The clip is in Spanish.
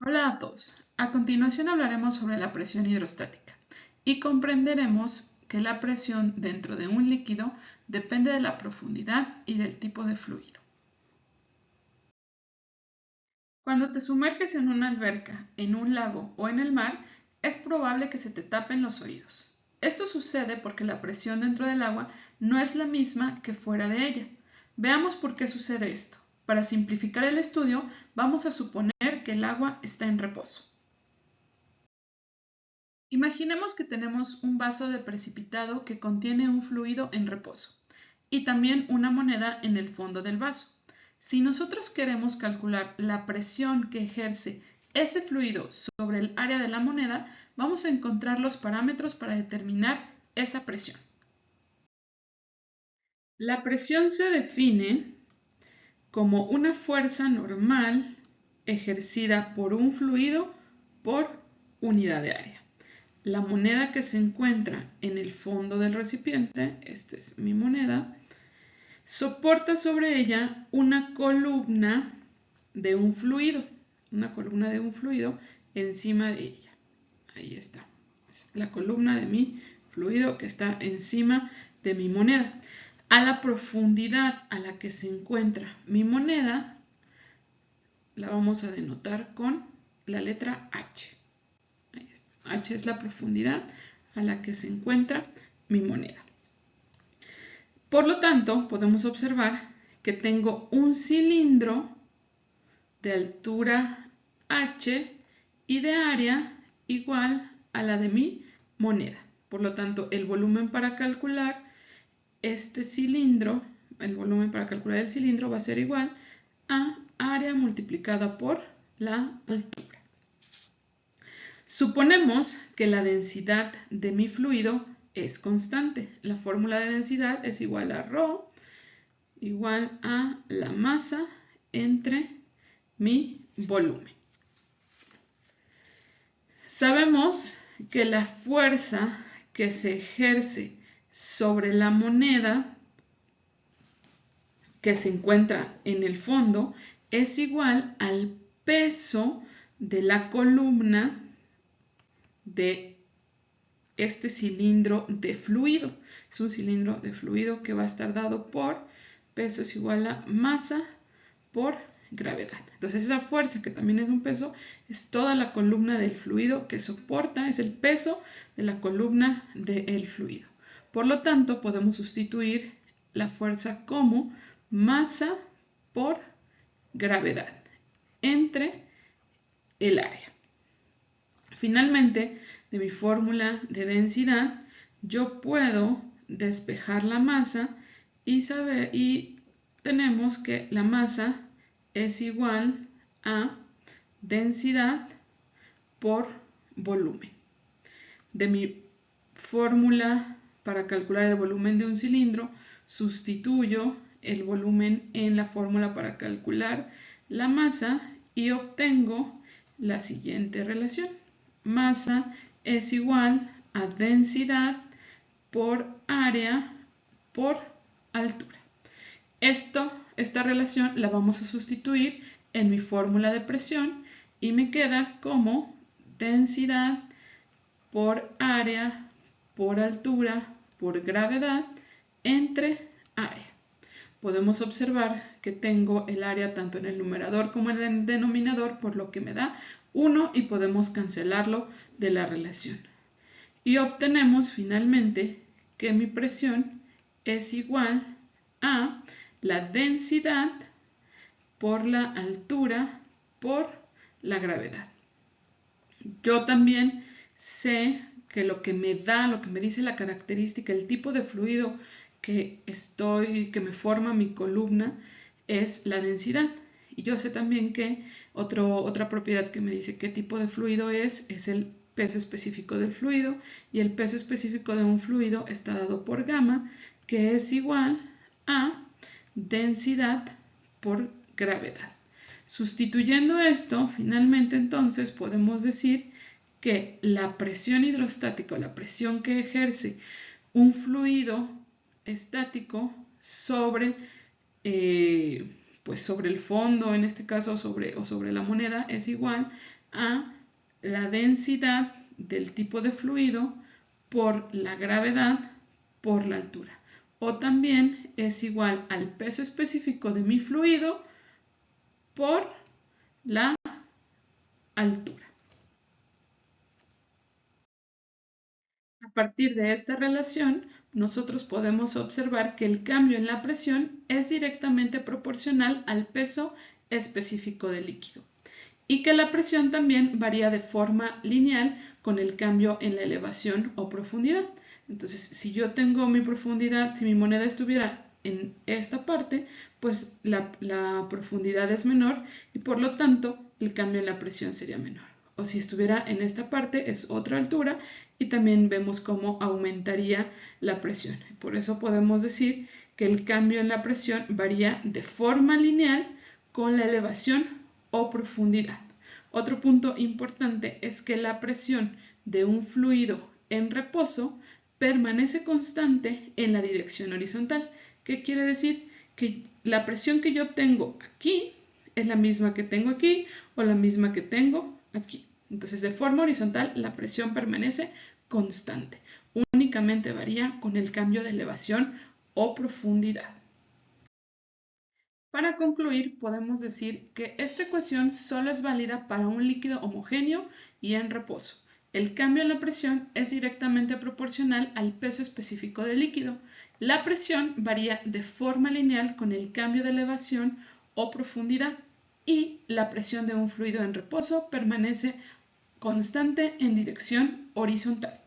Hola a todos. A continuación hablaremos sobre la presión hidrostática y comprenderemos que la presión dentro de un líquido depende de la profundidad y del tipo de fluido. Cuando te sumerges en una alberca, en un lago o en el mar, es probable que se te tapen los oídos. Esto sucede porque la presión dentro del agua no es la misma que fuera de ella. Veamos por qué sucede esto. Para simplificar el estudio, vamos a suponer que el agua está en reposo. Imaginemos que tenemos un vaso de precipitado que contiene un fluido en reposo y también una moneda en el fondo del vaso. Si nosotros queremos calcular la presión que ejerce ese fluido sobre el área de la moneda, vamos a encontrar los parámetros para determinar esa presión. La presión se define como una fuerza normal ejercida por un fluido por unidad de área. La moneda que se encuentra en el fondo del recipiente, esta es mi moneda, soporta sobre ella una columna de un fluido, encima de ella. Ahí está, es la columna de mi fluido que está encima de mi moneda. A la profundidad a la que se encuentra mi moneda, la vamos a denotar con la letra H. H es la profundidad a la que se encuentra mi moneda. Por lo tanto, podemos observar que tengo un cilindro de altura H y de área igual a la de mi moneda. Por lo tanto, el volumen para calcular este cilindro, el volumen para calcular el cilindro va a ser igual a área multiplicada por la altura. Suponemos que la densidad de mi fluido es constante. La fórmula de densidad es igual a ρ, igual a la masa entre mi volumen. Sabemos que la fuerza que se ejerce sobre la moneda que se encuentra en el fondo es igual al peso de la columna de este cilindro de fluido. Es un cilindro de fluido que va a estar dado por peso es igual a masa por gravedad. Entonces esa fuerza, que también es un peso, es toda la columna del fluido que soporta, es el peso de la columna del fluido. Por lo tanto, podemos sustituir la fuerza como masa por gravedad entre el área. Finalmente, de mi fórmula de densidad, yo puedo despejar la masa y tenemos que la masa es igual a densidad por volumen. De mi fórmula para calcular el volumen de un cilindro, sustituyo el volumen en la fórmula para calcular la masa y obtengo la siguiente relación. Masa es igual a densidad por área por altura. Esta relación la vamos a sustituir en mi fórmula de presión y me queda como densidad por área por altura por gravedad entre área. Podemos observar que tengo el área tanto en el numerador como en el denominador, por lo que me da 1 y podemos cancelarlo de la relación. Y obtenemos finalmente que mi presión es igual a la densidad por la altura por la gravedad. Yo también sé que lo que me dice la característica, el tipo de fluido que me forma mi columna es la densidad. Y yo sé también que otra propiedad que me dice qué tipo de fluido es el peso específico del fluido, y el peso específico de un fluido está dado por gamma, que es igual a densidad por gravedad. Sustituyendo esto, finalmente entonces podemos decir que la presión hidrostática, o la presión que ejerce un fluido estático sobre pues sobre el fondo, en este caso o sobre la moneda, es igual a la densidad del tipo de fluido por la gravedad por la altura. O también es igual al peso específico de mi fluido por la altura. A partir de esta relación, nosotros podemos observar que el cambio en la presión es directamente proporcional al peso específico del líquido y que la presión también varía de forma lineal con el cambio en la elevación o profundidad. Entonces, si yo tengo mi profundidad, si mi moneda estuviera en esta parte, pues la profundidad es menor y por lo tanto el cambio en la presión sería menor. O si estuviera en esta parte es otra altura y también vemos cómo aumentaría la presión. Por eso podemos decir que el cambio en la presión varía de forma lineal con la elevación o profundidad. Otro punto importante es que la presión de un fluido en reposo permanece constante en la dirección horizontal. ¿Qué quiere decir? Que la presión que yo tengo aquí es la misma que tengo aquí o la misma que tengo aquí. Entonces, de forma horizontal, la presión permanece constante. Únicamente varía con el cambio de elevación o profundidad. Para concluir, podemos decir que esta ecuación solo es válida para un líquido homogéneo y en reposo. El cambio en la presión es directamente proporcional al peso específico del líquido. La presión varía de forma lineal con el cambio de elevación o profundidad y la presión de un fluido en reposo permanece constante en dirección horizontal.